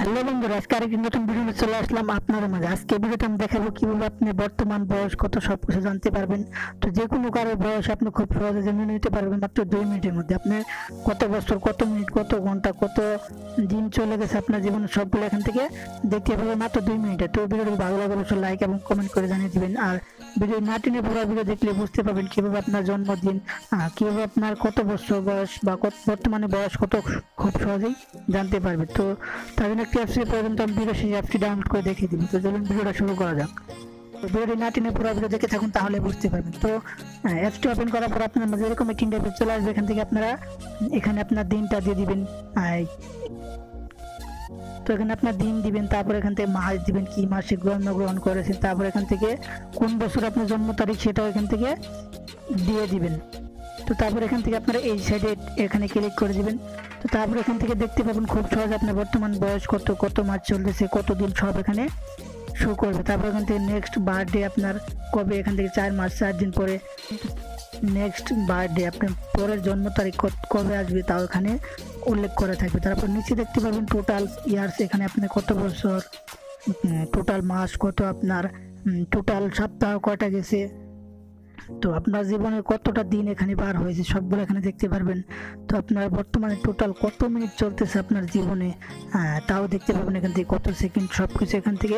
Hello বন্ধুরা, আজকে আরেকটি নতুন ভিডিও নিয়ে চলে আসলাম আপনাদের মাঝে। আজকে ভিডিওতে আমি দেখাবো কিভাবে আপনি বর্তমান বয়স কত সবকিছু জানতে পারবেন। তো যে কোনো কারো বয়স আপনি খুব সহজে জেনে নিতে পারবেন মাত্র 2 মিনিটের মধ্যে। আপনি কত বছর, কত মিনিট, কত ঘন্টা, কত দিন চলে গেছে আপনার জীবনে সবগুলো এখান থেকে দেখতে পারবেন মাত্র 2 মিনিটে। তো ভিডিওটি ভালো লাগলে অবশ্যই লাইক এবং কমেন্ট করে জানিয়ে দিবেন। আর ভিডিও না টেনে পুরো ভিডিও দেখলে বুঝতে পারবেন কিভাবে আপনার জন্মদিন, কিভাবে আপনার কত বছর বয়স বা বর্তমানে বয়স কত খুব সহজেই জানতে পারবে। তো তার জন্য একটি অ্যাপসের প্রয়োজন। তো আমি ভিডিও শেষে অ্যাপটি ডাউনলোড করে দেখিয়ে দিব। তো চলুন ভিডিওটা শুরু করা যাক। তো ভিডিওটি না টেনে পুরো ভিডিও দেখে থাকুন, তাহলে বুঝতে পারবেন। তো অ্যাপসটি ওপেন করার পর আপনার মাঝে এরকম একটি ইন্টারফেস চলে আসবে। এখান থেকে আপনারা এখানে আপনার দিনটা দিয়ে দিবেন। তো এখানে আপনার দিন দিবেন, তারপর এখান থেকে মাস দিবেন, কি মাসে জন্মগ্রহণ করেছেন, তারপর এখান থেকে কোন বছর আপনার জন্ম তারিখ সেটাও এখান থেকে দিয়ে দিবেন। তো তারপর এখান থেকে আপনারা এই সাইডে এখানে ক্লিক করে দিবেন। তো তারপর এখান থেকে দেখতে পাবেন খুব সহজে আপনার বর্তমান বয়স কত, কত মাস চলতেছে, কত দিন সব এখানে শো করবে। তারপর এখান থেকে নেক্সট বার্থডে আপনার কবে, এখান থেকে 4 মাস 4 দিন পরে নেক্সট বার্থডে আপনার পরের জন্ম তারিখ কবে আসবে তাও এখানে উল্লেখ করা থাকবে। তারপর নিচে দেখতে পাবেন টোটাল ইয়ার্স, এখানে আপনি কত বছর, টোটাল মাস কত, আপনার টোটাল সপ্তাহ কয়টা গেছে, তো আপনার জীবনে কতটা দিন এখানে পার হয়েছে সবগুলো এখানে দেখতে পারবেন। তো আপনার বর্তমানে টোটাল কত মিনিট চলতেছে আপনার জীবনে তাও দেখতে পাবেন এখান থেকে, কত সেকেন্ড, সবকিছু এখান থেকে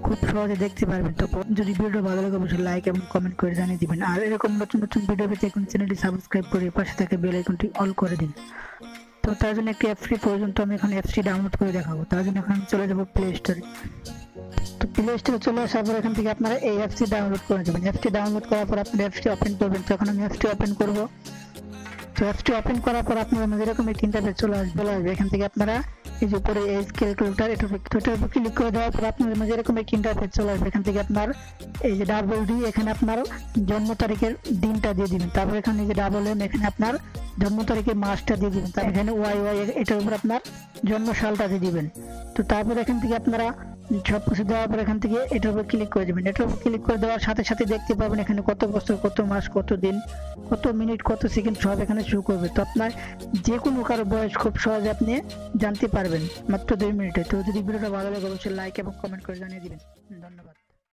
খুব সহজে দেখতে পারবেন। তো যদি ভিডিও ভালো লাগে অবশ্যই লাইক এবং কমেন্ট করে জানিয়ে দিবেন। আর এরকম নতুন নতুন ভিডিও পেতে এখন চ্যানেলটি সাবস্ক্রাইব করে পাশে থাকা বেল আইকনটি অল করে দিন। তো তার জন্য একটি অ্যাপসটি প্রয়োজন। তো আমি এখন অ্যাপসটি ডাউনলোড করে দেখাবো। তার জন্য এখন চলে যাবো প্লে স্টোরে। তো প্লে স্টোরে চলে আসার পর এখান থেকে আপনারা এই অ্যাপসটি ডাউনলোড করে নেবেন। অ্যাপসটি ডাউনলোড করার পর আপনারা অ্যাপসটি ওপেন করবেন। তো এখন আমি অ্যাপসটি ওপেন করব। তো অ্যাপসটি ওপেন করার পর আপনারা এরকম একটি ইন্টারফেস চলে আসবে। এখান থেকে আপনারা এই যে উপরে এই ক্যালকুলেটর, এটার উপর ক্লিক করে দেওয়ার পর আপনাদের মাঝে এরকম একটি ইন্টারফেস চলে আসবে। এখান থেকে আপনার এই যে ডাবল ডি, এখানে আপনার জন্ম তারিখের দিনটা দিয়ে দিবেন। তারপর এখানে এই যে ডাবল এম, এখানে আপনার জন্ম তারিখের মাসটা দিয়ে দিবেন। তারপর এখানে ওয়াই ওয়াই, এটার উপর আপনার জন্ম সালটা দিয়ে দিবেন। তো তারপর এখান থেকে আপনারা সবকিছু দেওয়ার পর এখান থেকে এটার উপর ক্লিক করে দেবেন। এটার উপর ক্লিক করে দেওয়ার সাথে সাথে দেখতে পাবেন এখানে কত বছর, কত মাস, কত দিন, কত মিনিট, কত সেকেন্ড সব এখানে শো করবে। তো আপনার যে কোনো কারো বয়স খুব সহজে আপনি জানতে পারবেন মাত্র 2 মিনিটে। তো যদি ভিডিওটা ভালো লাগে অবশ্যই লাইক এবং কমেন্ট করে জানিয়ে দিবেন। ধন্যবাদ।